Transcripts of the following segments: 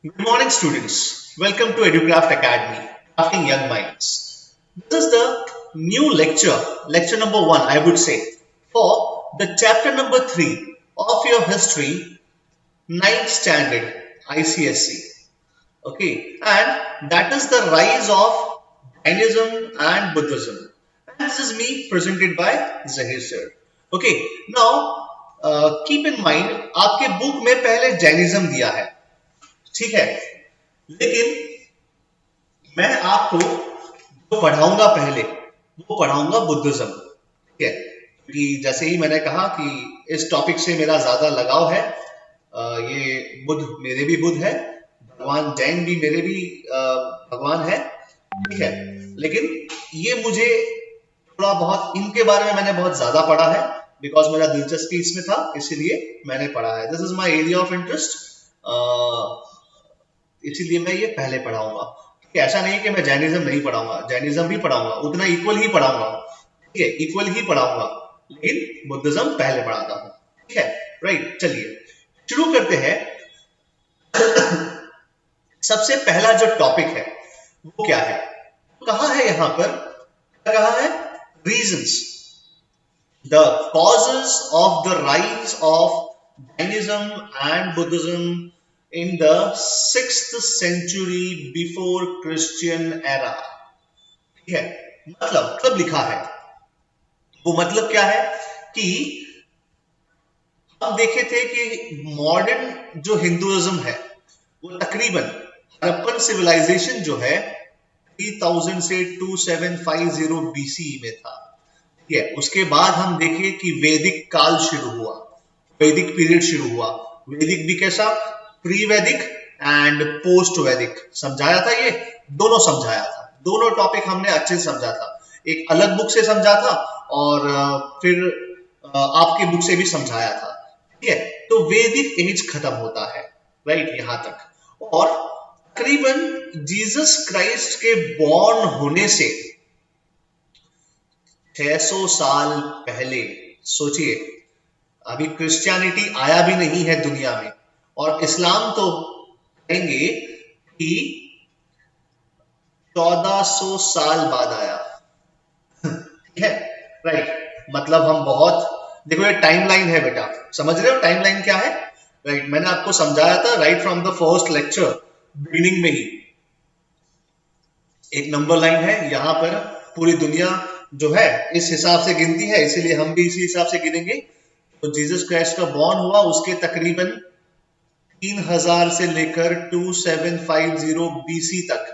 Good morning, students. Welcome to EduCraft Academy, Crafting Young Minds. This is the new lecture number one, I would say, for the chapter number three of your history, ninth standard ICSC. Okay, and that is the rise of Jainism and Buddhism. And this is me presented by Zahir sir. Okay, now keep in mind आपके book में पहले Jainism दिया है, ठीक है, लेकिन मैं आपको जो पढ़ाऊंगा पहले वो पढ़ाऊंगा बुद्धिज्म, ठीक है, क्योंकि जैसे ही मैंने कहा कि इस टॉपिक से मेरा ज्यादा लगाव है। ये बुद्ध मेरे भी बुद्ध है, भगवान जैन भी मेरे भी भगवान है, ठीक है, लेकिन ये मुझे थोड़ा बहुत इनके बारे में मैंने बहुत ज्यादा पढ़ा है बिकॉज मेरा दिलचस्पी इसमें था, इसीलिए मैंने पढ़ा है। This is my area of interest, इसीलिए मैं ये पहले पढ़ाऊंगा। ठीक है, ऐसा नहीं है कि मैं जैनिज्म नहीं पढ़ाऊंगा, जैनिज्म भी पढ़ाऊंगा, उतना इक्वल ही पढ़ाऊंगा, ठीक है, इक्वल ही पढ़ाऊंगा, लेकिन बुद्धिज्म पहले पढ़ाता हूँ। ठीक है, राइट, चलिए शुरू करते हैं। सबसे पहला जो टॉपिक है वो क्या है, कहा है यहां पर, क्या कहा है, reasons, the causes of the rise of Jainism and Buddhism in the 6th century before Christian era। ठीक है, मतलब लिखा है, वो मतलब क्या है कि हम देखे थे कि मॉडर्न जो हिंदुइज्म है वो तकरीबन हड़प्पन सिविलाइजेशन जो है 3000 से 2750 BC में था। ठीक है, उसके बाद हम देखे कि वैदिक काल शुरू हुआ, वैदिक पीरियड शुरू हुआ। वैदिक भी कैसा, प्री वैदिक एंड पोस्ट वैदिक, समझाया था, ये दोनों समझाया था, दोनों टॉपिक हमने अच्छे से समझा था। एक अलग बुक से समझा था और फिर आपके बुक से भी समझाया था। ठीक है, तो वैदिक एज खत्म होता है, राइट, यहां तक। और तकरीबन जीसस क्राइस्ट के बॉर्न होने से 600 साल पहले, सोचिए, अभी क्रिश्चियनिटी आया भी नहीं है दुनिया में, और इस्लाम तो कहेंगे कि 1400 साल बाद आया। ठीक है, राइट, मतलब हम बहुत, देखो ये टाइमलाइन है बेटा, समझ रहे हो टाइमलाइन क्या है, राइट, मैंने आपको समझाया था right from the first lecture, beginning में ही एक नंबर लाइन है, यहां पर पूरी दुनिया जो है इस हिसाब से गिनती है, इसीलिए हम भी इसी हिसाब से गिनेंगे। तो जीसस क्राइस्ट का बॉर्न हुआ, उसके तकरीबन 3000 से लेकर 2750 BC तक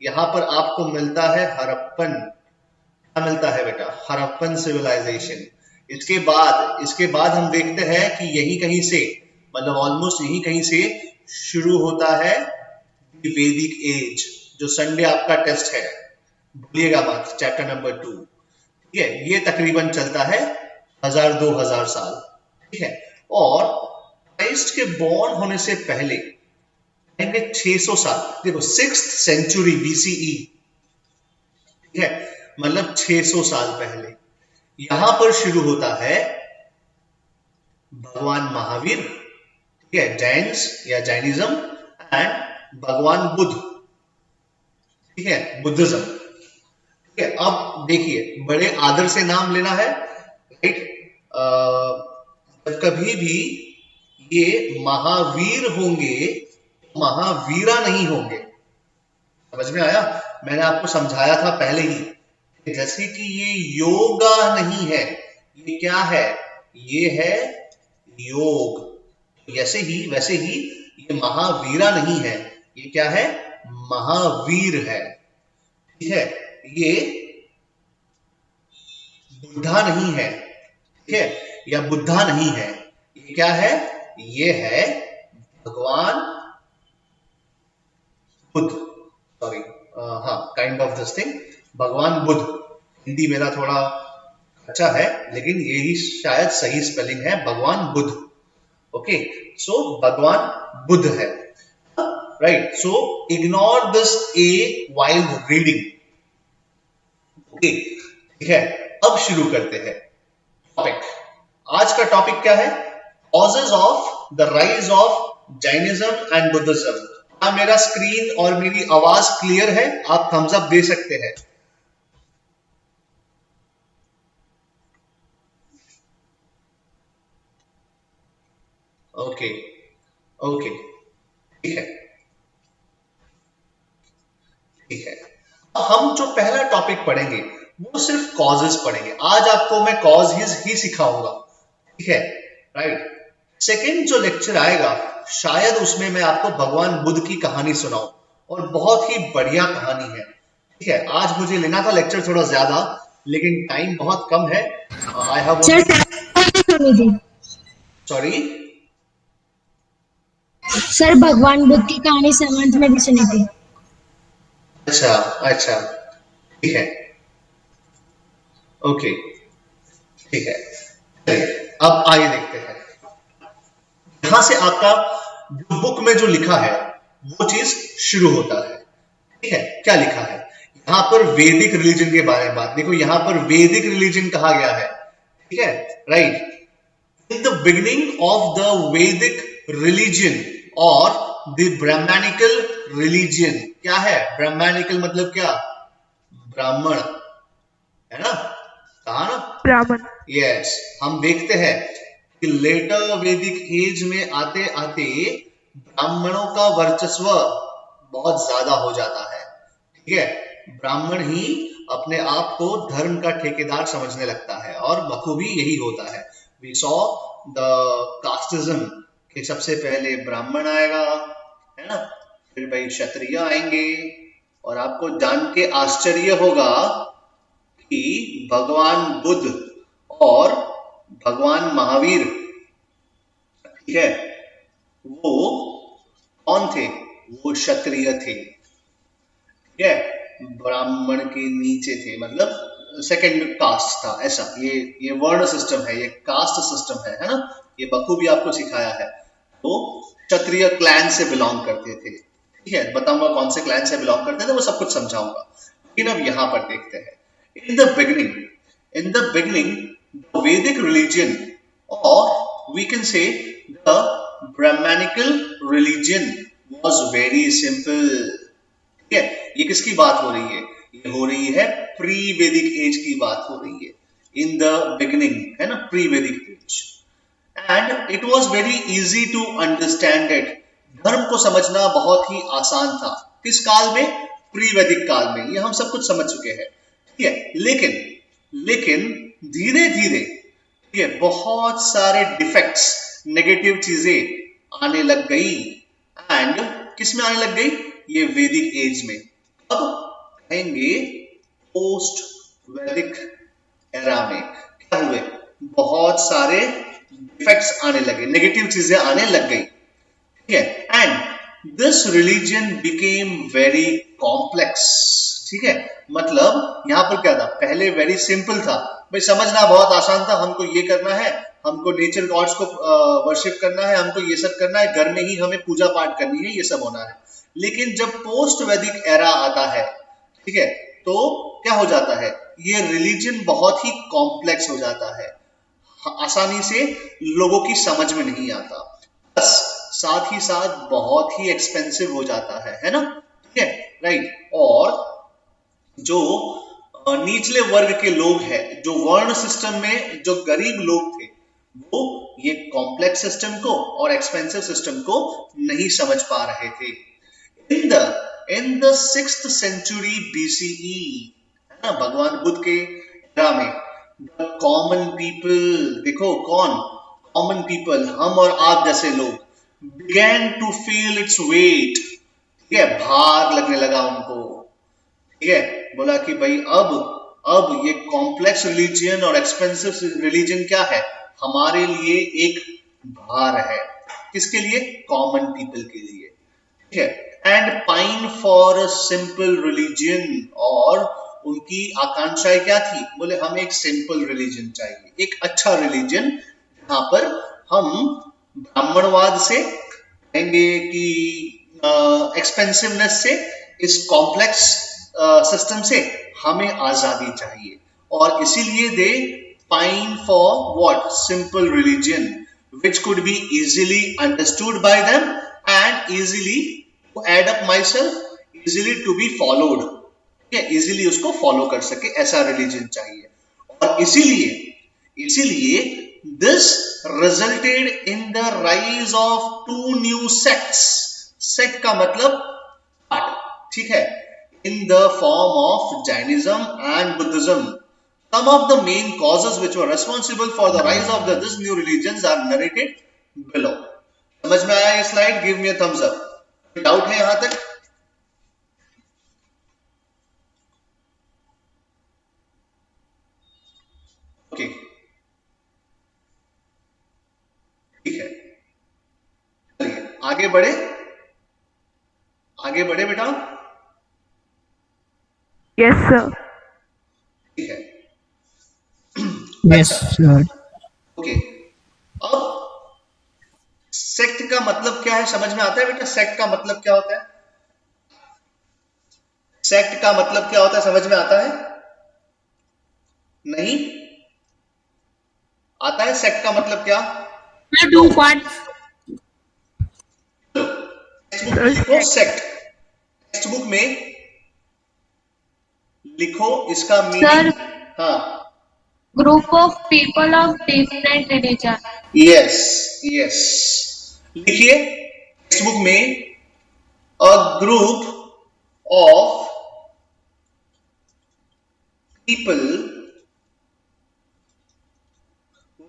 यहां पर आपको मिलता है हड़प्पन, क्या मिलता है बेटा, हड़प्पन सिविलाइजेशन। इसके बाद हम देखते हैं कि यही कहीं से, मतलब ऑलमोस्ट यही कहीं से शुरू होता है वैदिक एज, जो संडे आपका टेस्ट है, भूलिएगा मत, चैप्टर नंबर 2। ठीक है, ये तकरीबन चलता है 1000-2000 साल। ठीक है, और क्राइस्ट के बॉर्न होने से पहले 600 साल, देखो 6th सेंचुरी BCE, ठीक है, मतलब 600 साल पहले यहां पर शुरू होता है भगवान महावीर, ठीक है, जैन्स या जैनिज्म, एंड भगवान बुद्ध, ठीक है, बुद्धिज्म। ठीक है, अब देखिए बड़े आदर से नाम लेना है, राइट, कभी भी ये महावीर होंगे, महावीरा नहीं होंगे। समझ में आया, मैंने आपको समझाया था पहले ही, जैसे कि ये योगा नहीं है, ये क्या है, ये है योग। वैसे ही ये महावीरा नहीं है, ये क्या है, महावीर है। ठीक है, ये बुद्धा नहीं है, ठीक है, या बुद्धा नहीं है, ये क्या है, ये है भगवान बुद्ध, सॉरी, हाँ, काइंड ऑफ दिस थिंग, भगवान बुद्ध। हिंदी मेरा थोड़ा अच्छा है, लेकिन यही शायद सही स्पेलिंग है, भगवान बुद्ध। ओके, सो भगवान बुद्ध है, right, so ignore this a while reading. Okay, ठीक है, अब शुरू करते हैं टॉपिक। आज का टॉपिक क्या है, causes of the rise of Jainism and Buddhism. क्या मेरा स्क्रीन और मेरी आवाज क्लियर है? आप थम्स अप दे सकते हैं। ओके ओके, ठीक है ठीक है। हम जो पहला टॉपिक पढ़ेंगे वो सिर्फ कॉजेस पढ़ेंगे। आज आपको मैं कॉज ही सिखाऊंगा, ठीक है, राइट। सेकंड जो लेक्चर आएगा शायद उसमें मैं आपको भगवान बुद्ध की कहानी सुनाऊं, और बहुत ही बढ़िया कहानी है, ठीक है। आज मुझे लेना था लेक्चर थोड़ा ज्यादा, लेकिन टाइम बहुत कम है। आई हैव सर ओनली, सुनी थी। सॉरी, सर भगवान बुद्ध की कहानी सेवंथ में भी सुनी थी। अच्छा अच्छा, ठीक है, ओके, ठीक है। चलिए, अब आइए देखते हैं। यहां से आपका जो बुक में जो लिखा है वो चीज शुरू होता है, ठीक है। क्या लिखा है यहाँ पर? वैदिक रिलीजन के बारे में बात। देखो यहाँ पर वैदिक रिलीजन कहा गया है, ठीक है, right. In the beginning of the Vedic religion और द ब्राह्मणिकल रिलीजन। क्या है ब्राह्मणिकल? मतलब क्या? ब्राह्मण, है ना, कहा ना, ब्राह्मण। यस। हम देखते हैं कि लेटर वैदिक एज में आते आते ब्राह्मणों का वर्चस्व बहुत ज्यादा हो जाता है, ठीक है। ब्राह्मण ही अपने आप को धर्म का ठेकेदार समझने लगता है, और बखूबी यही होता है। वी सॉ द कास्टिज्म कि सबसे पहले ब्राह्मण आएगा, है ना, फिर भाई क्षत्रिय आएंगे। और आपको जान के आश्चर्य होगा कि भगवान बुद्ध और भगवान महावीर, ठीक है, वो कौन थे? वो क्षत्रिय थे, ठीक है, ब्राह्मण के नीचे थे, मतलब सेकंड कास्ट था, ऐसा। ये वर्ण सिस्टम है, ये कास्ट सिस्टम है ना। ये बखूबी आपको सिखाया है। तो क्षत्रिय क्लैन से बिलोंग करते थे, ठीक है। बताऊंगा कौन से क्लैन से बिलोंग करते थे, वो सब कुछ समझाऊंगा। लेकिन अब यहां पर देखते हैं, in the beginning the Vedic religion, और we can say the Brahmanical religion was very simple, ठीक है। ये किसकी बात हो रही है? ये हो रही है प्री वैदिक एज की बात हो रही है। इन द बिगिनिंग, है ना, pre Vedic age. And it was very easy to understand it. धर्म को समझना बहुत ही आसान था। किस काल में? प्री वैदिक काल में। ये हम सब कुछ समझ चुके हैं, ठीक है। लेकिन धीरे धीरे, ठीक है, बहुत सारे डिफेक्ट्स, नेगेटिव चीजें आने लग गई। एंड किस में आने लग गई? ये वैदिक एज में। अब कहेंगे पोस्ट वैदिक एरा में क्या हुए? बहुत सारे डिफेक्ट्स आने लगे, नेगेटिव चीजें आने लग गई, ठीक है। And this religion became very complex, ठीक है। मतलब यहां पर क्या था? पहले वेरी सिंपल था, भाई समझना बहुत आसान था। हमको ये करना है, हमको नेचर गॉड्स को वर्शिप करना है, हमको ये सब करना है, घर में ही हमें पूजा पाठ करनी है, ये सब होना है। लेकिन जब पोस्ट वैदिक एरा आता है, ठीक है, तो क्या हो जाता है? ये रिलीजन बहुत ही कॉम्प्लेक्स हो जाता है, आसानी से लोगों की समझ में नहीं आता। बस साथ ही साथ बहुत ही एक्सपेंसिव हो जाता है ना, ठीक है, राइट। और जो निचले वर्ग के लोग हैं, जो वर्ण सिस्टम में जो गरीब लोग थे, वो ये कॉम्प्लेक्स सिस्टम को और एक्सपेंसिव सिस्टम को नहीं समझ पा रहे थे। In the 6th century BCE, है ना, भगवान बुद्ध के एरा में, द कॉमन पीपल, देखो कौन? कॉमन पीपल, हम और आप जैसे लोग, began to feel its weight, ठीक है, भार लगने लगा उनको, ठीक है। बोला कि भाई अब ये कॉम्प्लेक्स रिलीजन और एक्सपेंसिव रिलीजन क्या है? हमारे लिए एक भार है। किसके लिए? कॉमन पीपल के लिए, ठीक है। And pine for a simple religion, और उनकी आकांक्षाएं क्या थी? बोले हमें एक सिंपल रिलीजन चाहिए, एक अच्छा रिलीजन, जहां पर हम ब्राह्मणवाद से कहेंगे कि एक्सपेंसिवनेस से, इस कॉम्प्लेक्स सिस्टम से हमें आजादी चाहिए। और इसीलिए they pine for what? Simple religion which could be easily understood by them and easily add up myself, easily to be followed, ठीक है, इजिली उसको फॉलो कर सके, ऐसा रिलीजन चाहिए। और इसीलिए this resulted in the rise of two new sects. Sect का मतलब पार्ट, ठीक है, in the form of Jainism and Buddhism. Some of the main causes which were responsible for the rise of these new religions are narrated below. समझ में आया ये slide? Give me a thumbs up. Doubt है यहां तक? Okay, ठीक है, चलिए आगे बढ़े, आगे बढ़े बेटा। Yes sir. ठीक है, यस सर। ओके, अब सेक्ट का मतलब क्या है समझ में आता है बेटा? सेक्ट का मतलब क्या होता है? सेक्ट का मतलब क्या होता है समझ में आता है? नहीं आता है? सेक्ट का मतलब क्या? Two parts. टेक्स्ट बुक में लिखो सेक्ट, टेक्स्ट बुक में लिखो इसका मीनिंग। हाँ, group of people of different religion. Yes yes, लिखिए टेक्स्ट बुक में अ group of people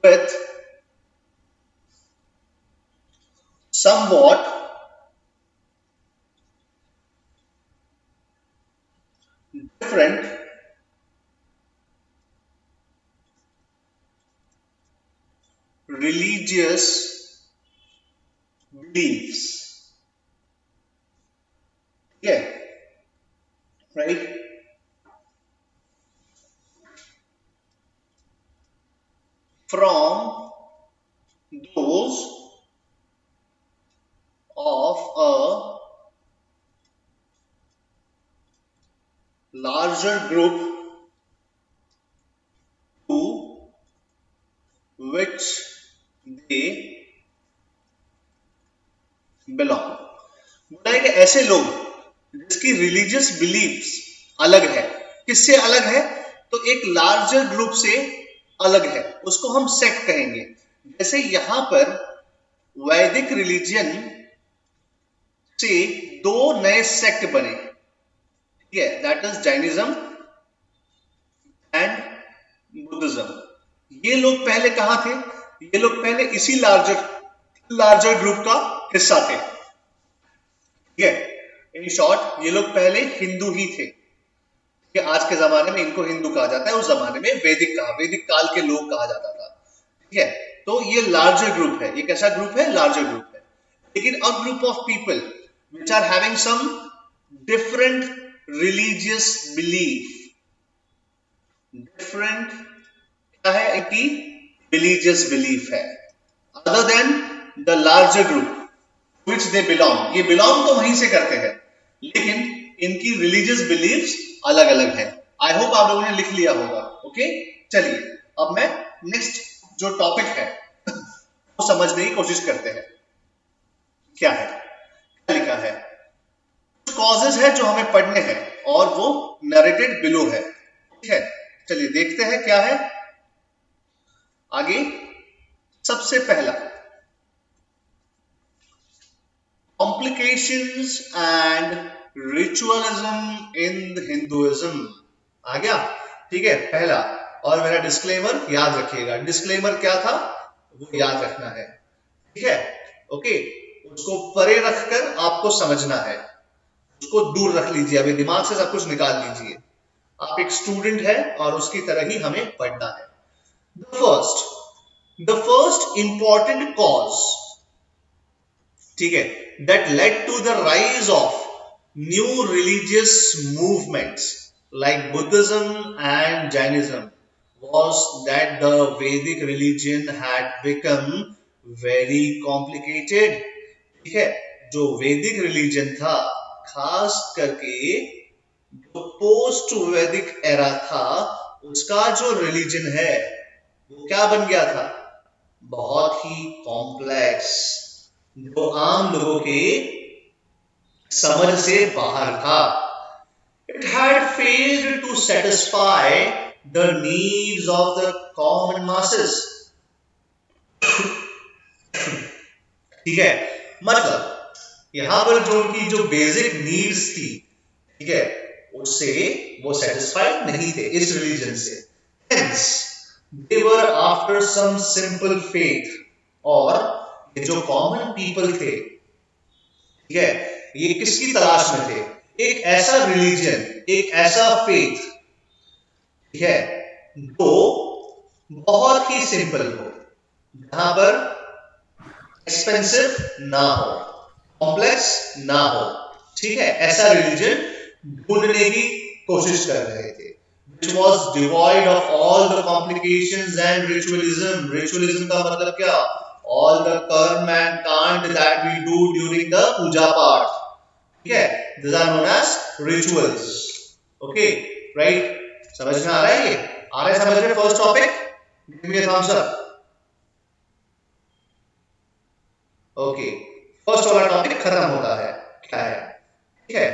with somewhat different religious beliefs. Yeah, right? From those of a larger group to which they belong. बोला है कि ऐसे लोग जिसकी religious beliefs अलग है। किससे अलग है? तो एक लार्जर ग्रुप से अलग है, उसको हम सेक्ट कहेंगे। जैसे यहां पर वैदिक रिलीजियन से दो नए सेक्ट बने, ठीक है, that is Jainism and Buddhism. ये लोग पहले कहां थे? ये लोग पहले इसी लार्जर ग्रुप का हिस्सा थे, ठीक है। इन शॉर्ट ये लोग पहले हिंदू ही थे, कि आज के जमाने में इनको हिंदू कहा जाता है, उस जमाने में वैदिक काल के लोग कहा जाता था, ठीक है। तो ये लार्जर ग्रुप है, ये कैसा ग्रुप है? लार्जर ग्रुप है। लेकिन a group of people which are having some different religious belief, different क्या है इनकी? रिलीजियस बिलीफ है, other than the larger group which they belong. ये बिलोंग तो वहीं से करते हैं, लेकिन इनकी रिलीजियस बिलीफ्स अलग अलग है। आई होप आप लोगों ने लिख लिया होगा। ओके, चलिए अब मैं नेक्स्ट जो टॉपिक है वो समझने की कोशिश करते हैं। क्या है, क्या लिखा है? कुछ कॉजेज है जो हमें पढ़ने हैं और वो नरेटेड बिलो है, ठीक है। चलिए देखते हैं क्या है आगे। सबसे पहला, complications and ritualism in Hinduism आ गया, ठीक है, पहला। और मेरा डिस्क्लेमर याद रखिएगा, डिस्क्लेमर क्या था वो याद रखना है, ठीक है, ओके। उसको परे रखकर आपको समझना है, उसको दूर रख लीजिए, अभी दिमाग से सब कुछ निकाल लीजिए। आप एक स्टूडेंट है और उसकी तरह ही हमें पढ़ना है। द फर्स्ट इंपॉर्टेंट कॉज, ठीक है, that led to the rise of new religious movements like Buddhism and Jainism was that the Vedic religion had become very complicated, ठीक है। जो वैदिक रिलीजन था, खास करके जो पोस्ट वैदिक एरा था, उसका जो रिलीजन है वो क्या बन गया था? बहुत ही कॉम्प्लेक्स, जो आम लोगों के समझ से बाहर था। It had failed to satisfy the needs of the common masses. ठीक है, मतलब यहाँ पर जो उनकी जो बेसिक नीड्स थी, ठीक है, उससे वो सेटिस्फाइड नहीं थे इस रिलीजन से। Hence, they were after some simple faith, और ये जो कॉमन पीपल थे, ठीक है, ये किसकी तलाश में थे? एक ऐसा रिलीजन, एक ऐसा फेथ, ठीक है, जो बहुत ही सिंपल हो, जहां पर एक्सपेंसिव ना हो, कॉम्प्लेक्स ना हो, ठीक है, ऐसा रिलीजन ढूंढने की कोशिश कर रहे थे, which was devoid of all the complications and ritualism. Ritualism का मतलब क्या? All the कर्म and कांड that we do during the पूजा पाठ, ठीक है, these are known as rituals. Okay, right? समझ में आ रहा है? ये आ रहा है समझ में? First topic, give me a thumbs up. Okay, first वाला टॉपिक खत्म होता है, क्या है, ठीक है।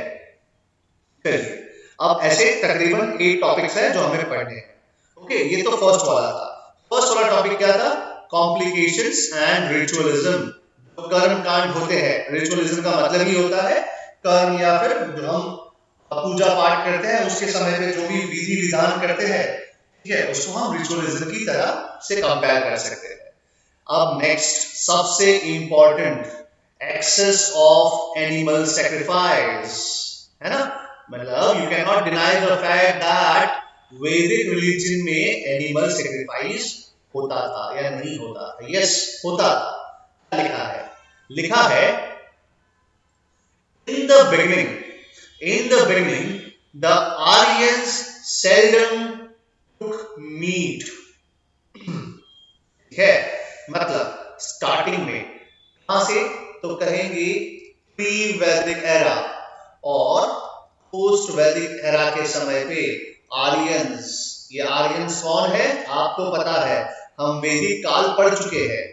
चलिए, अब ऐसे तकरीबन 8 टॉपिक्स हैं जो हमें पढ़ने हैं। ओके, ये तो फर्स्ट वाला था। फर्स्ट वाला टॉपिक क्या था? Complications and ritualism. जो कर्म कांड होते हैं, रिचुअलिज्म का मतलब ही होता है कर्म, या फिर जो हम पूजा पाठ करते हैं उसके समय पे जो भी विधि विधान करते हैं, ठीक है, उसको हम रिचुअलिज्म की तरह से कंपेयर कर सकते हैं। अब नेक्स्ट सबसे important, excess of animal sacrifice, है ना? मतलब you can not deny the fact that Vedic religion में एनिमल सैक्रिफाइस होता था या नहीं होता था? यस, होता था। लिखा है, लिखा है in the beginning the Aryans seldom took meat, ठीक है, मतलब स्टार्टिंग में, कहां से? तो कहेंगे प्री वैदिक एरा और पोस्ट वैदिक एरा के समय पे आर्यंस, ये आर्यंस कौन है आपको पता है, हम वैदिक काल पढ़ चुके हैं,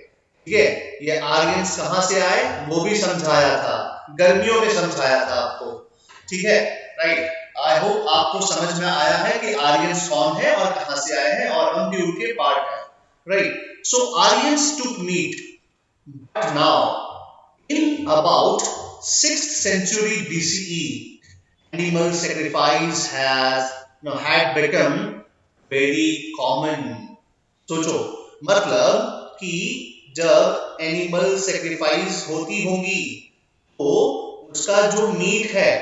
ठीक है। ये आर्यंस कहां से आए वो भी समझाया था, गर्मियों में समझाया था आपको, ठीक है, राइट। आई होप आपको समझ में आया है कि आर्यंस कौन है और कहां से आए हैं, और हम भी उनके पार्ट हैं, right. So Aryans took meat, but now in about 6th century BCE animal sacrifice had become very common. सोचो, मतलब कि जब एनिमल सेक्रीफाइस होती होंगी तो उसका जो मीट है,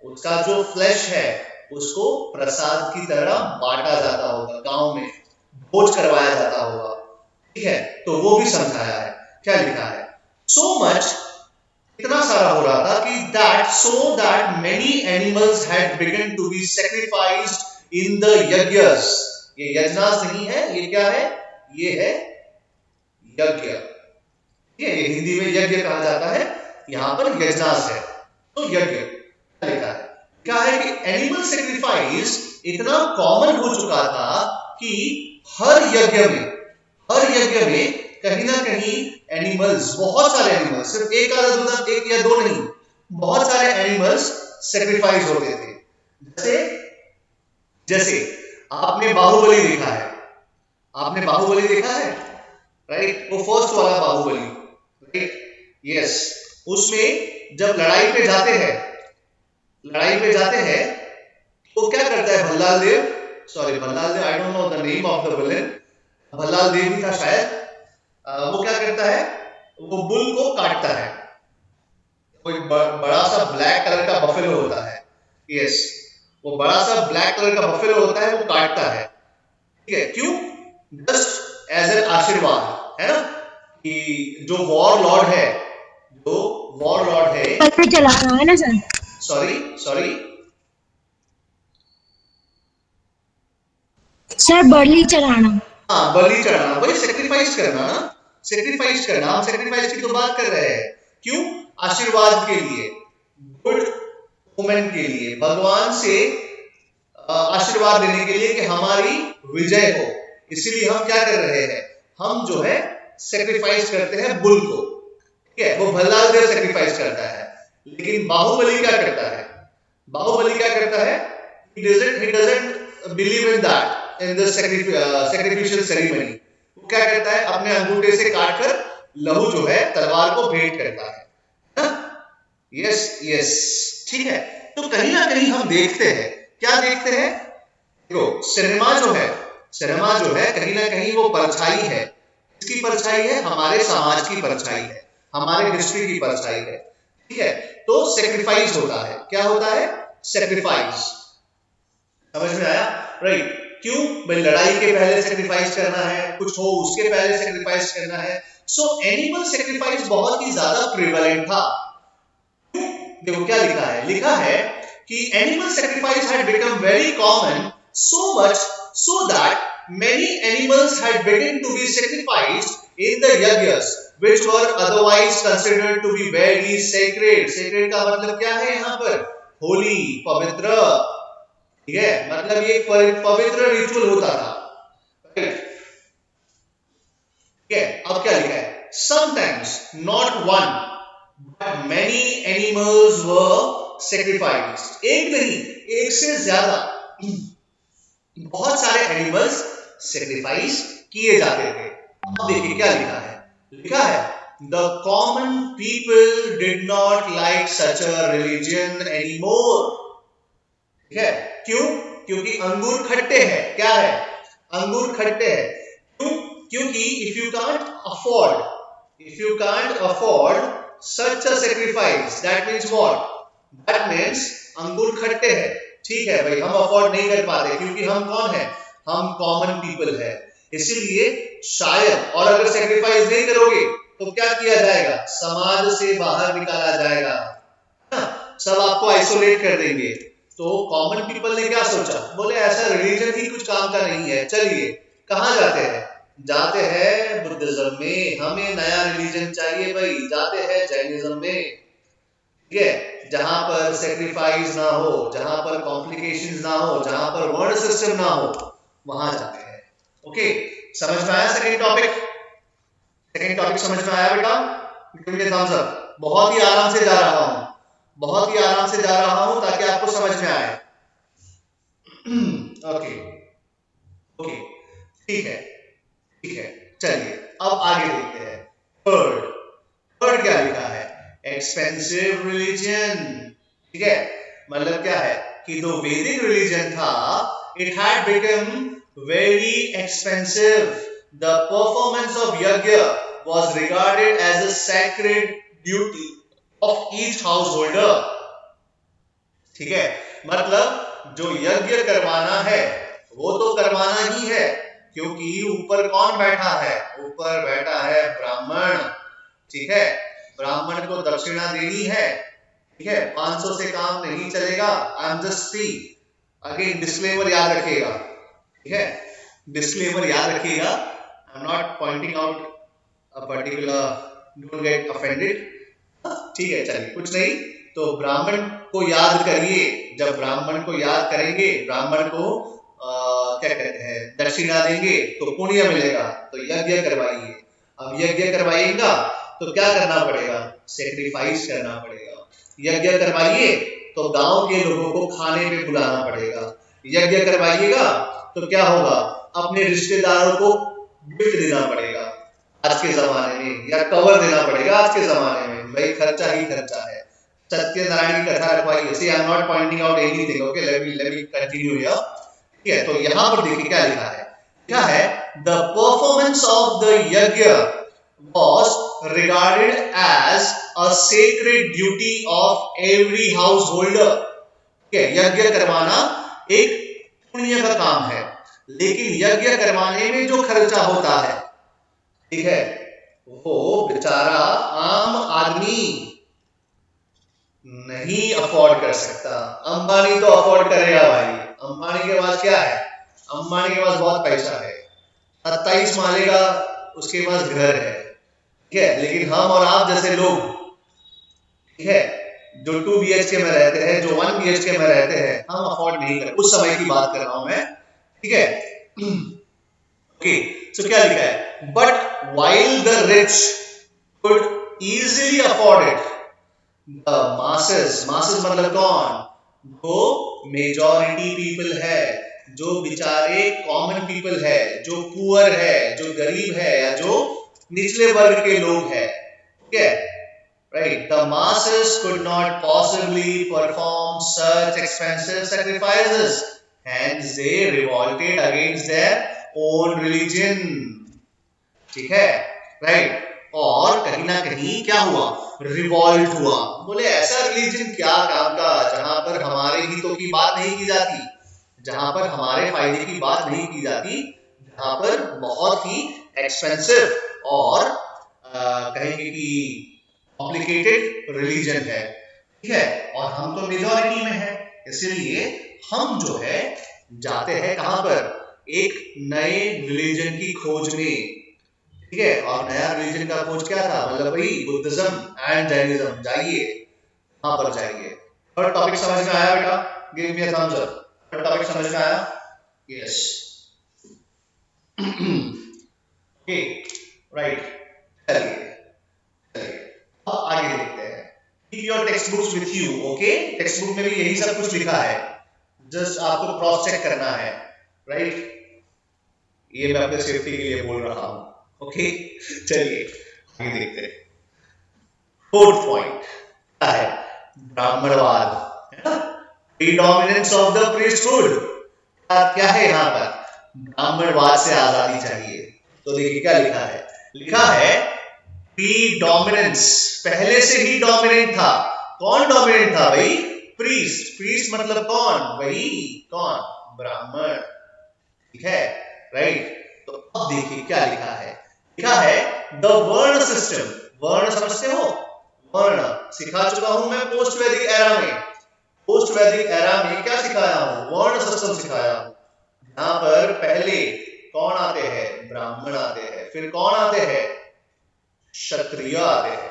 उसका जो फ्लैश है, उसको प्रसाद की तरह बांटा जाता होगा, गांव में भोज करवाया जाता होगा, ठीक है। तो वो भी समझाया है, क्या लिखा है? सो मच, इतना सारा हो रहा था कि that many animals had begun to be sacrificed in the yajnas. ये यज्ञास नहीं है, ये क्या है? ये है यज्ञ, ठीक है, ये हिंदी में यज्ञ कहा जाता है, यहाँ पर यज्ञास है, तो यज्ञ लिखा है। क्या है कि एनिमल सेक्रीफाइस इतना कॉमन हो चुका था कि हर यज्ञ में कहीं ना कहीं एनिमल्स, बहुत सारे एनिमल्स, सिर्फ एक या दो नहीं, बहुत सारे एनिमल्स सेक्रीफाइस होते थे। जैसे आपने बाहुबली देखा है, राइट, वो फर्स्ट वाला बाहुबली, राइट, यस। उसमें जब लड़ाई पे जाते हैं तो क्या करता है Bhallaladeva, I don't know the name of the villain, Bhallaladeva ही था शायद, वो क्या करता है, वो बुल को काटता है, कोई बड़ा सा ब्लैक कलर का बफेलो होता है, यस, वो बड़ा सा ब्लैक कलर का बफेलो होता है, वो काटता है, ठीक है, क्यों? जस्ट एज एन आशीर्वाद, है ना, कि जो वॉर लॉर्ड है, बल्ली चलाना है ना सर? सॉरी सर, बलि चढ़ाना। हाँ, बलि चढ़ाना, वही सेक्रीफाइस करना ना, हम सेक्रीफाइस की तो बात कर रहे हैं, क्यों? आशीर्वाद के लिए, गुड वुमेन के लिए, भगवान से आशीर्वाद लेने के लिए कि हमारी विजय हो, इसीलिए हम क्या कर रहे हैं, हम जो है सेक्रीफाइस करते हैं बुल को, ठीक है, वो भल्लाल देव सेक्रीफाइस करता है, लेकिन बाहुबली क्या करता है? बाहुबली क्या करता है? he doesn't believe in that in the sacrificial ceremony. वो क्या करता है? अपने अंगूठे से काटकर लहू जो है तलवार को भेंट करता है ना? यस यस, ठीक है। तो कहीं ना कहीं हम देखते हैं, क्या देखते हैं? देखो सिनेमा जो है कहीं ना कहीं वो परछाई है। किसकी परछाई है? हमारे समाज की परछाई है, हमारे हिस्ट्री की परछाई है, ठीक है। तो सेक्रीफाइस होता है, क्या होता है? सेक्रीफाइस। समझ में आया? राइट। क्यों भाई? लड़ाई के पहले सेक्रीफाइस करना है, कुछ हो उसके पहले सेक्रीफाइस करना है। सो एनिमल सेक्रीफाइस बहुत ही ज्यादा प्रिवेलेंट था। देखो क्या लिखा है? लिखा है कि animal sacrifice had become very common, so much so that many animals had begun to be sacrificed in the yajnas which were otherwise considered to be very sacred. Sacred का मतलब क्या है यहाँ पर? होली, पवित्र, ठीक है। मतलब ये पवित्र रिचुअल होता था, राइट? ठीक है। अब क्या लिखा है? Sometimes not one but many animals were sacrificed. एक नहीं, एक से ज्यादा बहुत सारे एनिमल्स सेक्रीफाइस किए जाते थे। अब देखिए क्या लिखा है? लिखा है the common people did not like such a religion anymore. ठीक है। क्यों? क्योंकि अंगूर खट्टे हैं। क्या है? अंगूर खट्टे हैं। क्यों? क्योंकि if you can't afford such a sacrifice, that means what? That means अंगूर खट्टे हैं, ठीक है भाई, हम अफोर्ड नहीं कर पाते क्योंकि हम कौन है? हम कॉमन पीपल है, इसीलिए शायद। और अगर सेक्रीफाइस नहीं करोगे तो क्या किया जाएगा? समाज से बाहर निकाला जाएगा, सब आपको आइसोलेट कर देंगे। तो कॉमन पीपल ने क्या सोचा? बोले ऐसा रिलीजन ही कुछ काम का नहीं है, चलिए कहाँ जाते हैं? जाते हैं बुद्धिज्म में, हमें नया रिलीजन चाहिए भाई, जाते हैं जैनिज्म में, ठीक है, जहां पर सेक्रीफाइस ना हो, जहां पर कॉम्प्लिकेशंस ना हो, जहां पर वर्ण सिस्टम ना हो, वहां जाते हैं। ओके, समझ में आया सेकंड टॉपिक? सेकंड टॉपिक समझ में आया बेटा? मुझे थम्स अप। बहुत ही आराम से जा रहा हूं, बहुत ही आराम से जा रहा हूं ताकि आपको समझ में आए। ओके ओके, ठीक है ठीक है। चलिए अब आगे देखते हैं। थर्ड क्या लिखा है? एक्सपेंसिव रिलीजन, ठीक है। मतलब क्या है कि जो वैदिक रिलीजन था, it had become very expensive. The performance of yajna was regarded as a sacred duty of each householder, ठीक है। मतलब जो यज्ञ करवाना है वो तो करवाना ही है, क्योंकि ऊपर कौन बैठा है? ऊपर बैठा है ब्राह्मण, ठीक है। ब्राह्मण को दक्षिणा देनी है, ठीक है। 500 से काम नहीं चलेगा। I am just see again, disclaimer याद रखिएगा, ठीक है। डिस्क्लेमर याद रखिएगा। आई am not pointing out a particular, don't get offended, ठीक है। चलिए कुछ नहीं, तो ब्राह्मण को याद करिए। जब ब्राह्मण को याद करेंगे, ब्राह्मण को क्या कहते हैं, दक्षिणा देंगे तो पुण्य मिलेगा, तो यज्ञ करवाइए। अब यज्ञ करवाइएगा तो क्या करना पड़ेगा? सेक्रीफाइस करना पड़ेगा। यज्ञ करवाइए तो गांव के लोगों को खाने पे बुलाना पड़ेगा। यज्ञ करवाइएगा तो क्या होगा? अपने रिश्तेदारों को गिफ्ट देना पड़ेगा आज के जमाने में, या कवर देना पड़ेगा आज के जमाने में। भाई खर्चा ही खर्चा है। सत्यनारायण की कथा रखवाइए। See I am not pointing out anything, okay, let me continue here, ठीक है। तो यहां पर देखिए क्या लिखा है? क्या है? द परफॉर्मेंस ऑफ द यज्ञ was regarded as a sacred duty of every householder, ठीक है। यज्ञ करवाना एक पुण्य का काम है, लेकिन यज्ञ करवाने में जो खर्चा होता है, ठीक है, वो बेचारा आम आदमी नहीं अफोर्ड कर सकता। अंबानी तो अफोर्ड करेगा भाई। अंबानी के पास क्या है? अंबानी के पास बहुत पैसा है, 27 माले का उसके पास घर है, ठीक है। लेकिन हम और आप जैसे लोग, ठीक है, जो 2 BHK में रहते हैं, जो 1 BHK में रहते हैं, हम अफोर्ड नहीं कर, उस समय की बात कर रहा हूं मैं, ठीक है। ओके, सो क्या लिखा है? But while the rich could easily afford it, the masses, masses मतलब कौन, जो मेजॉरिटी पीपल है, जो बेचारे कॉमन पीपल है, जो पुअर है, जो गरीब है या जो निचले वर्ग के लोग हैं, ठीक है, right? The masses could not possibly perform such expensive sacrifices, hence they revolted against their own religion, ठीक है, राइट। और कहीं ना कहीं क्या हुआ, रिवॉल्ट हुआ, बोले ऐसा रिलीजन क्या काम का जहां पर हमारे हितों की बात नहीं की जाती, जहां पर हमारे फायदे की बात नहीं की जाती, जहां पर बहुत ही एक्सपेंसिव और कहेंगे कि कॉम्प्लिकेटेड रिलीजन है, ठीक है, और हम तो मेजॉरिटी में है, इसलिए हम जो है जाते हैं कहां पर, एक नए रिलीजन की खोज में, ठीक है, और नया रिलीजन का खोज क्या था, मतलब भाई बुद्धिज्म एंड जैनिज्म, जाइए वहां पर जाइए। थर्ड टॉपिक समझ में आया बेटा, give me a thumbs up, third topic समझ में आया, यस, ओके, राइट, चलिए अब आगे देखते हैं। Keep your text books with you, okay, text book में भी यही सब कुछ लिखा है, जस्ट आपको क्रॉस चेक करना है, राइट, ये मैं अपने सेफ्टी के लिए बोल रहा हूं, ओके, चलिए आगे देखते हैं। फोर्थ पॉइंट क्या है, ब्राह्मणवाद, है ना, प्रीडोमिनेंस ऑफ द प्रीस्टहुड, क्या है यहाँ पर, ब्राह्मणवाद से आजादी चाहिए, तो देखिए क्या लिखा है, लिखा है प्रीडोमिनेंस, पहले से ही डोमिनेंट था, कौन डोमिनेंट था भाई, प्रीस्ट, प्रीस्ट मतलब कौन, वही कौन, ब्राह्मण, ठीक है, राइट। तो अब देखिए क्या लिखा है, लिखा है द वर्ण सिस्टम, वर्ण समझते हो, वर्ण सिखा चुका हूं मैं पोस्ट वैदिक एरा में, पोस्ट वैदिक एरा में क्या सिखाया हूं, वर्ण सिस्टम सिखाया हूं, यहां पर पहले कौन आते हैं, ब्राह्मण आते हैं, फिर कौन आते हैं, क्षत्रिय आते हैं,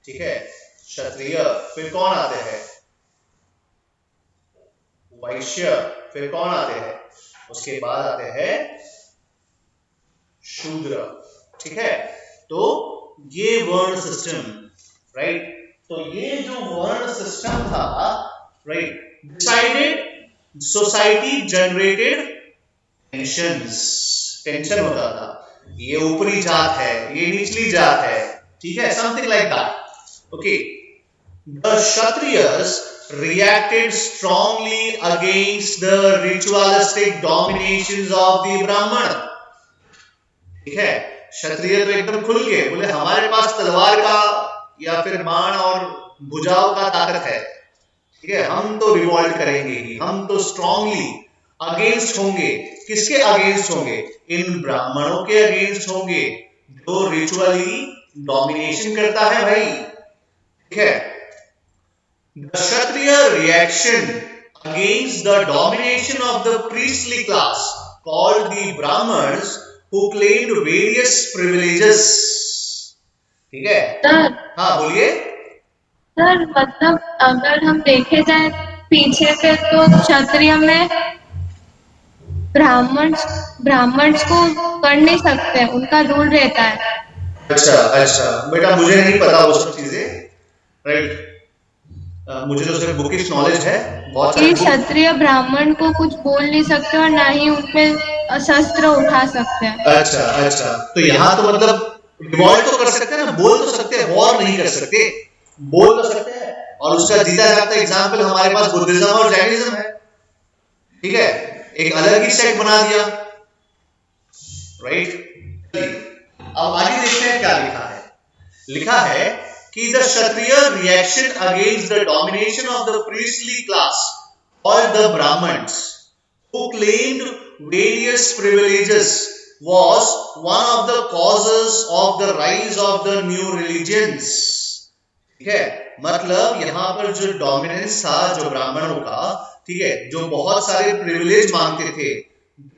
ठीक है, क्षत्रिय, फिर कौन आते हैं, वैश्य, फिर कौन आते हैं, उसके बाद आते हैं शूद्र, ठीक है, तो ये वर्ण सिस्टम, राइट, तो ये जो वर्ण सिस्टम था, right, decided society generated tensions, tension होता था, ये ऊपरी जात है, ये निचली जात है, ठीक है, something like that, okay, the Kshatriyas reacted strongly against the ritualistic dominations of the Brahman, ठीक है, क्षत्रिय तो एकदम खुल के बोले हमारे पास तलवार का या फिर बाण और भुजाओं का ताकत है, ठीक है, हम तो रिवॉल्ट करेंगे ही, हम तो स्ट्रांगली अगेंस्ट होंगे, किसके अगेंस्ट होंगे, इन ब्राह्मणों के अगेंस्ट होंगे, जो रिचुअली डोमिनेशन करता है भाई, ठीक है। The Kshatriya reaction against the domination of the priestly class called the Brahmins who claimed various privileges, ठीक है, हाँ बोलिए, सर मतलब अगर हम देखे जाए पीछे से तो क्षत्रिय में ब्राह्मण को कर नहीं सकते, उनका रूल रहता है। अच्छा अच्छा बेटा, मुझे नहीं पता वो सब चीजें, राइट, मुझे तो सिर्फ बुकिश नॉलेज है, बहुत सारी क्षत्रिय ब्राह्मण को कुछ बोल नहीं सकते और ना ही उनपे शस्त्र उठा सकते हैं। अच्छा अच्छा, तो यहाँ तो मतलब रिवॉल्ट तो कर सकते हैं ना, बोल तो सकते हैं, वॉर नहीं कर सकते, बोल तो सकते हैं, और उसका जीता जागता एग्जाम्पल हमारे पास बुद्धिज्म और जैनिज्म है, ठीक है, एक अलग ही सेट बना दिया, राइट। अब आगे देखते हैं क्या लिखा है, लिखा है कि the Kshatriya reaction against the domination of the priestly class or the Brahmins who claimed various privileges was one of the causes of the rise of the new religions, ठीक है, मतलब यहाँ पर जो डोमिनेंस था जो ब्राह्मणों का, ठीक है, जो बहुत सारे प्रिविलेज मांगते थे,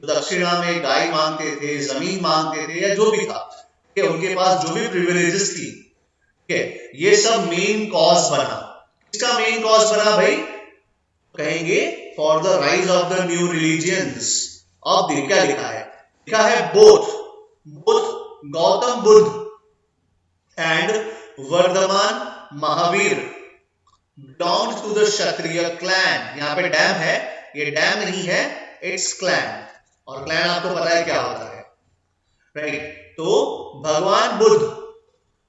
दक्षिणा में गाय मांगते थे, जमीन मांगते थे या जो भी था, ठीक है, उनके पास जो भी प्रिविलेजेस थी, ये सब मेन कॉज बना, इसका मेन कॉज बना भाई, कहेंगे for the rise of the new religions. अब देखिए क्या लिखा है, लिखा है both Gautam Buddha and Vardhaman Mahavir belongs to the Kshatriya clan. यहाँ पे डैम है, ये डैम नहीं है, इट्स क्लैन। और क्लैन आपको पता है क्या होता है, राइट? तो भगवान बुद्ध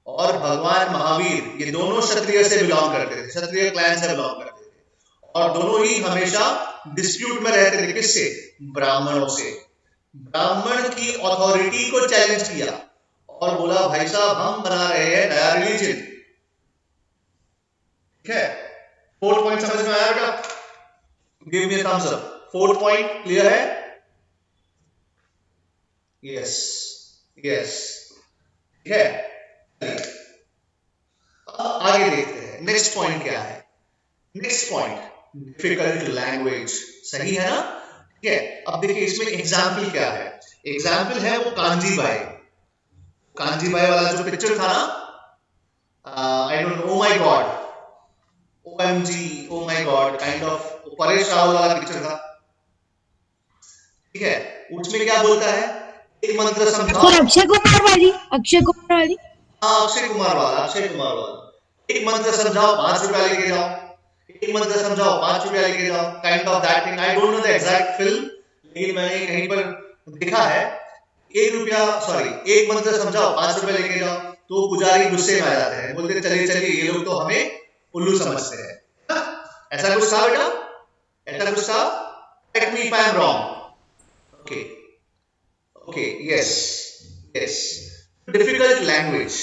और भगवान महावीर ये दोनों क्षत्रिय से बिलोंग करते थे, क्षत्रिय क्लैन से बिलोंग करते थे, और दोनों ही हमेशा डिस्प्यूट में रहते थे। किससे? ब्राह्मणों से। ब्राह्मण की अथॉरिटी को चैलेंज किया और बोला भाई साहब हम बना रहे हैं नया रिलीजन। ठीक है, 4th पॉइंट समझ में आया बेटा? Give me thumbs up. 4th point clear है? यस यस, ठीक है। अब आगे देखते हैं नेक्स्ट पॉइंट क्या है। नेक्स्ट पॉइंट डिफिकल्ट लैंग्वेज, सही है ना? ठीक है, अब देखिए इसमें एग्जाम्पल क्या है। एग्जाम्पल है वो कांजी बाई। कांजी बाई वाला जो पिक्चर था ना, आई don't no, oh my God, OMG, oh my God kind of, Paresh Rawal वाला पिक्चर था। ठीक है, उसमें क्या बोलता है, एक मंत्र समझाओ। और अक्षय कुमार वाली, अक्षय कुमार वाली, हाँ अक्षय कुमार वाला, अक्षय कुमार वाला। एक मंत्र समझाओ 5 रुपया लेके जाओ, एक मंत्र समझाओ 5 रुपया लेके जाओ, kind of that thing. I don't know the exact film, लेकिन मैंने कहीं पर देखा है। 1 रुपया, सॉरी, एक मंत्र समझाओ 5 रुपया लेके जाओ, तो पुजारी गुस्से में आ जाते हैं, बोलते चलिए चलिए ये लोग तो हमें उल्लू समझते हैं। ऐसा कुछ था बेटा, ऐसा कुछ था? Correct me if I am wrong. Okay okay, yes yes, difficult language.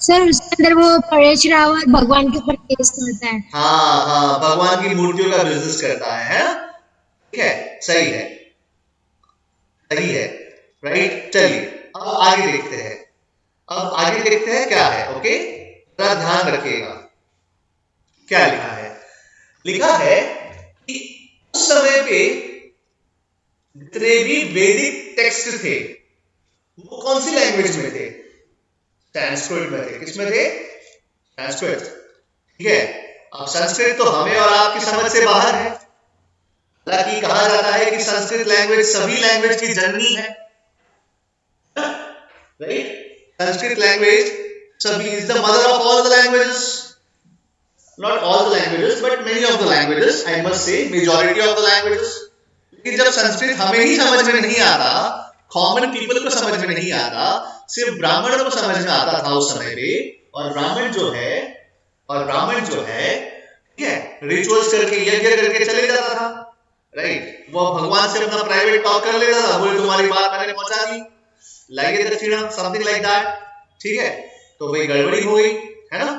Sir उसके अंदर वो परेश रावल भगवान के ऊपर केस करता है। हाँ हाँ, भगवान की मूर्तियों का बिजनेस करता है ना? ठीक है, सही है, सही है, राइट। चलिए अब आगे देखते हैं, अब आगे देखते हैं क्या है। ओके, जरा ध्यान रखिएगा क्या लिखा है। लिखा है कि उस समय पे जितने भी वैदिक टेक्स्ट थे वो कौन सी लैंग्वेज में थे? संस्कृत में थे। किसमें थे? संस्कृत। ठीक है, अब संस्कृत तो हमें और आपकी समझ से बाहर है। हालांकि कहा जाता है कि संस्कृत लैंग्वेज सभी लैंग्वेज की जननी है, राइट? संस्कृत लैंग्वेज सभी is the mother of all the languages, not all the languages but many of the languages, I must say majority of the languages. लेकिन जब संस्कृत हमें ही समझ में नहीं आता, कॉमन पीपल को समझ में नहीं आता, सिर्फ ब्राह्मणों को समझ में आता था उस समय पे, और ब्राह्मण जो है ठीक है, रिचुअल्स करके यज्ञ करके चले जाता था, राइट? वो भगवान से अपना प्राइवेट टॉक कर लेता था, बोले तुम्हारी बात मैंने पहुंचा दी, लाइक इट दक्षिणा, समथिंग लाइक दैट। ठीक है, तो वही गड़बड़ी हो गई, है ना?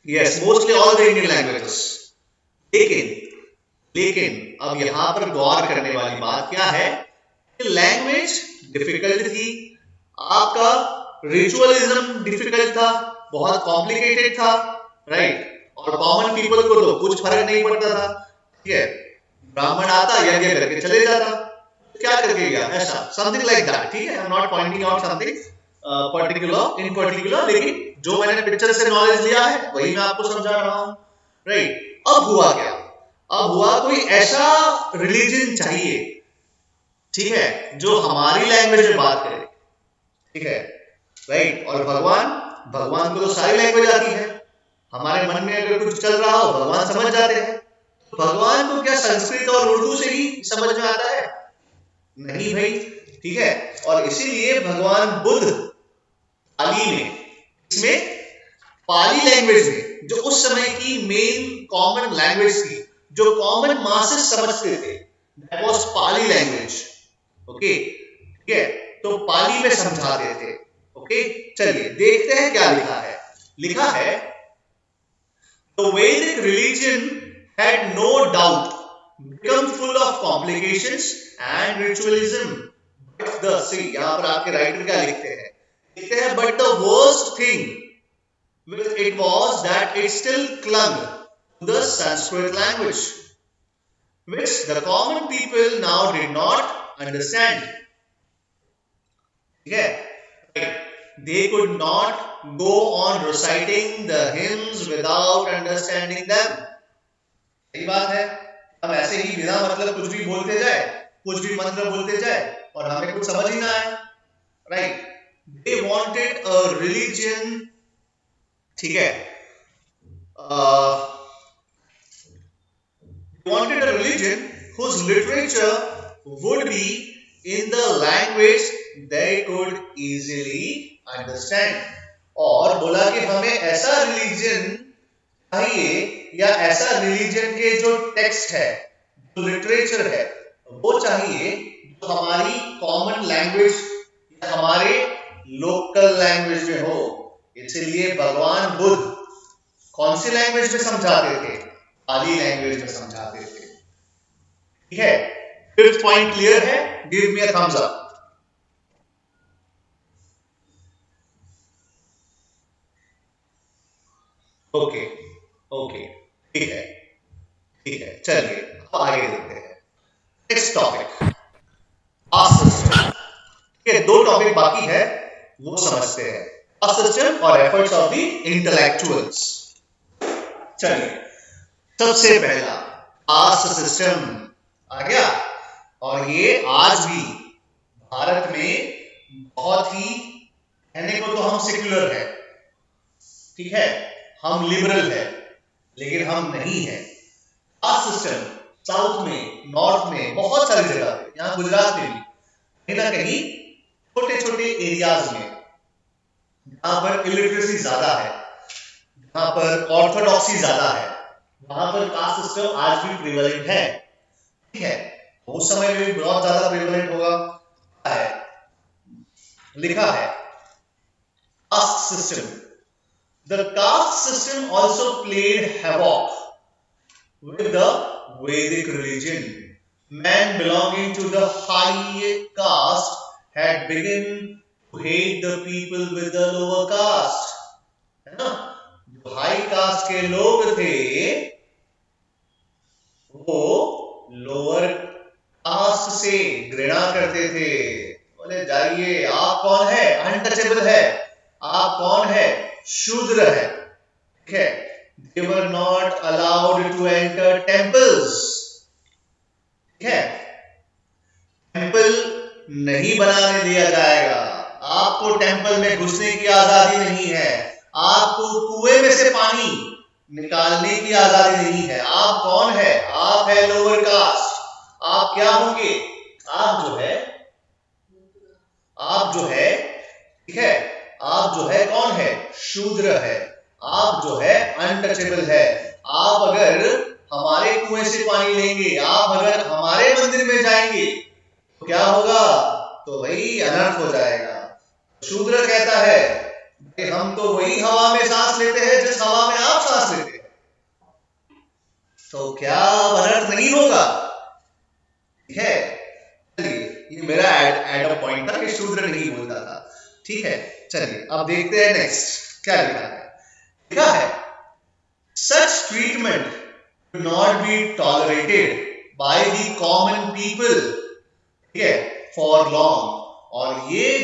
Yes, mostly all the Indian languages. लेकिन अब यहां पर गौर करने वाली बात क्या है, लैंग्वेज डिफिकल्ट थी, आपका रिचुअलिज्म डिफिकल्ट था, बहुत कॉम्प्लिकेटेड था, राइट? और कॉमन पीपल को तो कुछ फर्क नहीं पड़ता था। ठीक है, ब्राह्मण आता यज्ञ करके चले जाता, क्या करके गया, ऐसा समथिंग लाइक दैट। ठीक है, आई am not pointing out something particular in particular, लेकिन जो मैंने पिक्चर से नॉलेज लिया है वही मैं आपको समझा रहा हूं, राइट? अब हुआ क्या, अब हुआ कोई ऐसा रिलीजन चाहिए, ठीक है, जो हमारी लैंग्वेज में बात करे, ठीक है, राइट? और भगवान को तो सारी लैंग्वेज आती है। हमारे मन में अगर कुछ चल रहा हो भगवान समझ जाते हैं। भगवान को क्या संस्कृत और उर्दू से ही समझ में आता है? नहीं भाई, ठीक है। और इसीलिए भगवान बुद्ध पाली में, इसमें पाली लैंग्वेज में, जो उस समय की मेन कॉमन लैंग्वेज थी, जो कॉमन मासेस समझते थे, that was Pali language. Okay, ठीक है, तो पाली में समझाते थे। ओके, चलिए देखते हैं क्या लिखा है। लिखा है, The Vedic religion had no doubt become full of complications and ritualism. But the, see, यहाँ पर आपके राइटर क्या लिखते हैं? लिखते हैं, but the worst thing with it was that it still clung to the Sanskrit language, which the common people now did not understand. Yeah, right. They could not go on reciting the hymns without understanding them. सही बात है, हम ऐसे ही बिना मतलब कुछ भी बोलते जाए, कुछ भी मंत्र बोलते जाए और हमें कुछ समझ ही ना आए, right? They wanted a religion ठीक है, wanted a religion whose literature would be in the language they could easily understand. और बोला कि हमें ऐसा रिलीजन चाहिए या ऐसा रिलीजन के जो टेक्स्ट है, जो लिटरेचर है, वो चाहिए जो हमारी कॉमन लैंग्वेज या हमारे लोकल लैंग्वेज में हो। इसलिए भगवान बुद्ध कौन सी लैंग्वेज में समझाते थे? पाली लैंग्वेज में समझाते थे। ठीक है, फिफ्थ पॉइंट क्लियर है? Give me a thumbs up. Okay okay, ठीक है ठीक है, चलिए अब आगे देखते हैं। Next topic, caste system. ठीक है, दो टॉपिक बाकी है, वो समझते हैं, कास्ट सिस्टम और एफर्ट्स ऑफ द इंटेलेक्चुअल्स। चलिए, सबसे पहला कास्ट सिस्टम आ गया, और ये आज भी भारत में बहुत ही, कहने को तो हम सेक्युलर है, ठीक है, हम लिबरल है, लेकिन हम नहीं है। कास्ट सिस्टम साउथ में, नॉर्थ में, बहुत सारी जगह पे, यहाँ गुजरात में भी कहीं ना कहीं छोटे छोटे एरियाज में जहां पर इलिटरेसी ज्यादा है, जहां पर ऑर्थोडॉक्सी ज्यादा है, वहां पर कास्ट सिस्टम आज भी प्रिवेलेंट है। ठीक है, उस समय में भी बहुत ज्यादा प्रिवेलेंट होगा है, लिखा है caste system. The caste system also played havoc with the Vedic religion. Men belonging to the high caste had begun to hate the people with the lower caste. है ना? जो हाई कास्ट के लोग थे वो लोअर कास्ट से घृणा करते थे। बोले जाइए, आप कौन है? अनटचेबल है। आप कौन है? शूद्र है। ठीक है, they were not allowed to enter temples. ठीक है, टेंपल नहीं बनाने दिया जाएगा, आपको टेंपल में घुसने की आजादी नहीं है, आपको कुएं में से पानी निकालने की आजादी नहीं है। आप कौन है? आप है लोअर कास्ट। आप क्या होंगे? आप जो है, ठीक है, आप जो है कौन है? शूद्र है। आप जो है अनटचेबल है। आप अगर हमारे कुएं से पानी लेंगे, आप अगर हमारे मंदिर में जाएंगे तो क्या होगा? तो वही अनर्थ हो जाएगा। शूद्र कहता है कि हम तो वही हवा में सांस लेते हैं जिस हवा में आप सांस लेते हैं, तो क्या अनर्थ नहीं होगा? ठीक है, चलिए, ये मेरा एड अप पॉइंट था कि शूद्र नहीं बोलता था। ठीक है, चलिए अब देखते हैं नेक्स्ट क्या लिखा है। लिखा है such treatment should not be tolerated by the common people, ठीक है, for long। और ये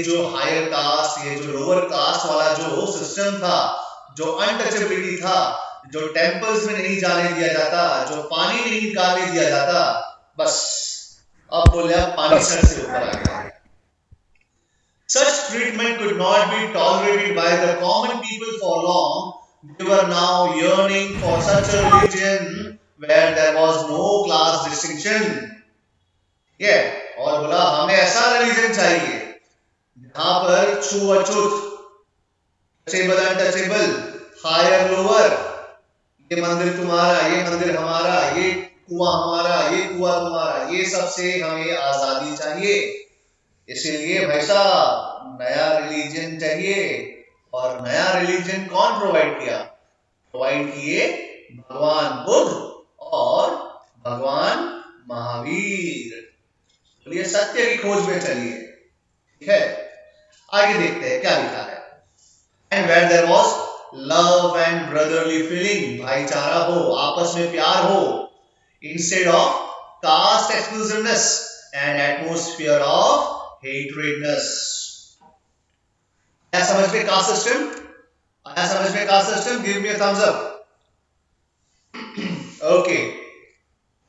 जो हायर कास्ट, ये जो लोअर कास्ट वाला जो सिस्टम था, जो अनटचेबिलिटी था, जो टेंपल्स में नहीं जाने दिया जाता, जो पानी नहीं निकालने दिया जाता, बस अब बोले अब पानी सर से ऊपर आ गया। Such treatment could not be tolerated by the common people for long. They were now yearning for such a religion where there was no class distinction. Yeah, और बोला हमें ऐसा रिलीजन चाहिए जहां पर छूअछूत, टचेबल अनटचेबल, हायर लोअर, ये मंदिर तुम्हारा, ये मंदिर हमारा, ये कुआं हमारा, ये कुआं तुम्हारा, ये सबसे हमें आजादी चाहिए। इसीलिए भाई साहब नया रिलीजन चाहिए। और नया रिलीजन कौन प्रोवाइड किया? प्रोवाइड किए भगवान बुद्ध और भगवान महावीर। चलिए सत्य की खोज में चलिए। ठीक है, आगे देखते हैं क्या लिखा है। And where there was love and brotherly feeling, भाईचारा हो, आपस में प्यार हो, instead of caste exclusiveness and atmosphere of hatredness। आया समझ में कास्ट सिस्टम? आया समझ में caste system? Give me a thumbs up. Okay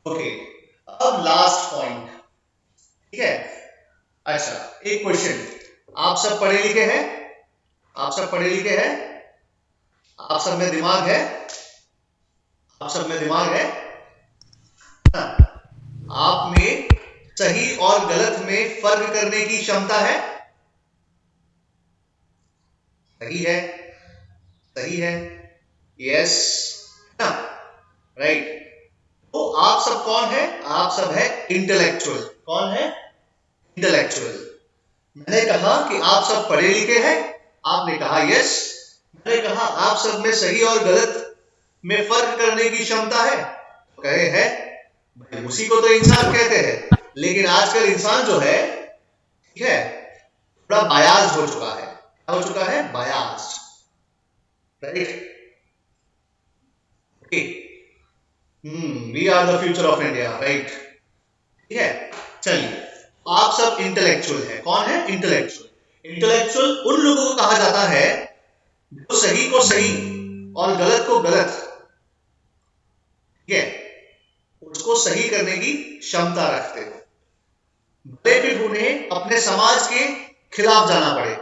okay, अब लास्ट पॉइंट। ठीक है, अच्छा एक क्वेश्चन, आप सब पढ़े लिखे हैं? आप सब पढ़े लिखे हैं? आप सब में दिमाग है? आप सब में दिमाग है? आप में सही और गलत में फर्क करने की क्षमता है? सही है, सही है, यस, राइट। तो आप सब कौन है? आप सब है इंटेलेक्चुअल। कौन है? इंटेलेक्चुअल। मैंने कहा कि आप सब पढ़े लिखे हैं, आपने कहा यस। मैंने कहा आप सब में सही और गलत में फर्क करने की क्षमता है, कहे है। भाई उसी को तो इंसान कहते हैं। लेकिन आजकल इंसान जो है, ठीक है, थोड़ा बायास्ड हो चुका है। क्या हो चुका है? Biased, right. Okay, we are the future of India, right. ठीक है, चलिए, आप सब इंटेलेक्चुअल है। कौन है? इंटेलेक्चुअल। इंटेलेक्चुअल उन लोगों को कहा जाता है जो सही को सही और गलत को गलत, ठीक है, उसको सही करने की क्षमता रखते हो, भले फिर उन्हें अपने समाज के खिलाफ जाना पड़े,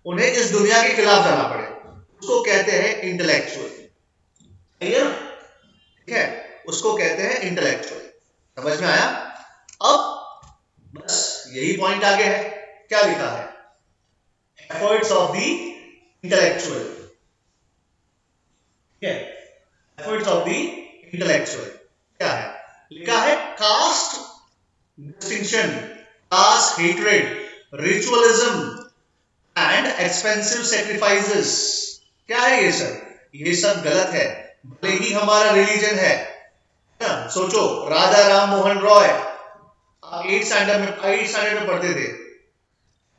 उन्हें इस दुनिया के खिलाफ जाना पड़े, उसको कहते हैं इंटेलेक्चुअल। ठीक है, उसको कहते हैं इंटेलेक्चुअल। समझ में आया? अब बस यही पॉइंट आगे है। क्या लिखा है? Efforts of the intellectual. ठीक है, एफर्ट्स ऑफ द इंटेलेक्चुअल क्या है? लिखा है caste distinction, class hatred, ritualism and expensive sacrifices. क्या है ये सब? ये सब गलत है, भले ही हमारा रिलीजन है ना। सोचो, राजा राम मोहन रॉय, आप 8th स्टैंडर्ड में पढ़ते थे,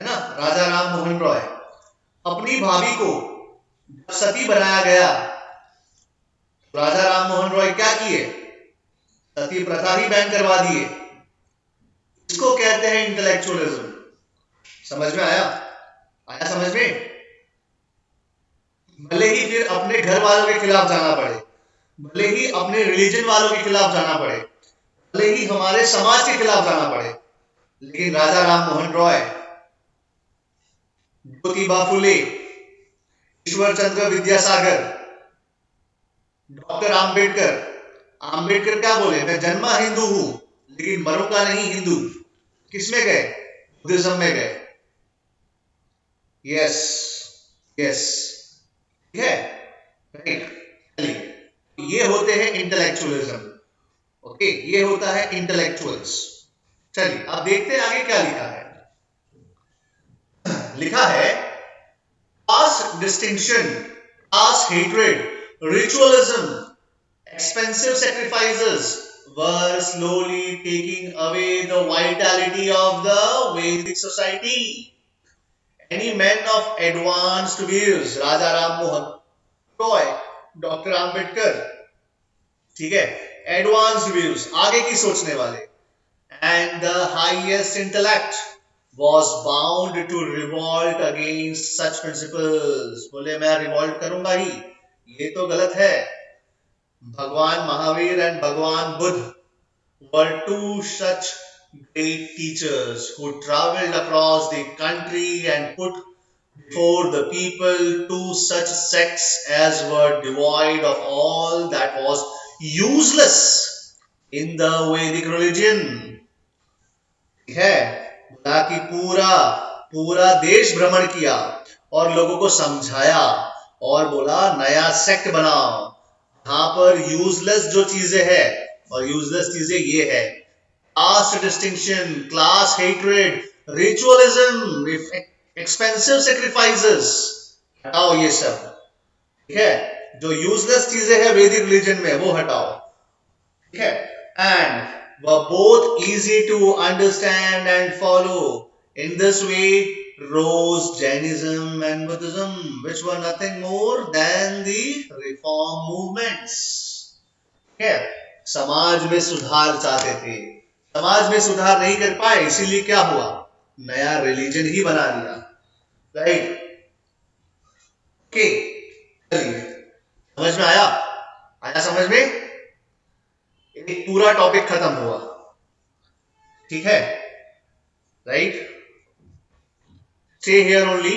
है ना। राजा राम मोहन रॉय अपनी भाभी को जब सती बनाया गया, राजा राम मोहन रॉय क्या किए? सती प्रथा ही बैन करवा दिए। इसको कहते हैं इंटेलेक्चुअलिज्म। समझ में आया? आया समझ में? भले ही फिर अपने घर वालों के खिलाफ जाना पड़े, भले ही अपने रिलीजन वालों के खिलाफ जाना पड़े, भले ही हमारे समाज के खिलाफ जाना पड़े, लेकिन राजा राम मोहन रॉय, ज्योतिबा फुले, ईश्वर चंद्र विद्यासागर, डॉक्टर आम्बेडकर। आम्बेडकर क्या बोले? मैं जन्मा हिंदू हूं लेकिन मरूंगा नहीं हिंदू। किसमें गए? बुद्धिज्म में गए। यस, यस, ठीक है, राइट। चलिए, ये होते हैं इंटेलेक्चुअलिज्म। ओके, ये होता है इंटेलेक्चुअल्स। चलिए अब देखते हैं आगे क्या लिखा है। लिखा है class distinction, class hatred, ritualism, expensive sacrifices were slowly taking away the vitality of the Vedic society. Any men of advanced views, Raja Ram Mohan Roy, Dr. Ambedkar, ठीक है, एडवांस्ड व्यूज, आगे की सोचने वाले, and the highest intellect was bound to revolt against such principles. बोले मैं revolt करूंगा ही, ये तो गलत है। भगवान महावीर एंड भगवान Buddha were two such great teachers who traveled across the country and put before the people two such sects as were devoid of all that was useless in the Vedic religion. है बोला कि पूरा देश भ्रमण किया और लोगों को समझाया और बोला नया सेक्ट बनाओ, यहां पर यूजलेस जो चीजें है, और यूजलेस चीजें ये है caste distinction, class hatred, ritualism, expensive sacrifices, हटाओ ये सब। ठीक है, जो यूजलेस चीजें हैं वैदिक रिलीजन में वो हटाओ। ठीक है, and were both easy to understand and follow. In this way rose Jainism and Buddhism, which were nothing more than the reform movements. Okay? समाज में सुधार चाहते थे, समाज में सुधार नहीं कर पाए, इसीलिए क्या हुआ? नया रिलीजन ही बना लिया, राइट। ओके, चलिए, समझ में आया? आया समझ में? एक पूरा टॉपिक खत्म हुआ, ठीक है, राइट। Stay here only.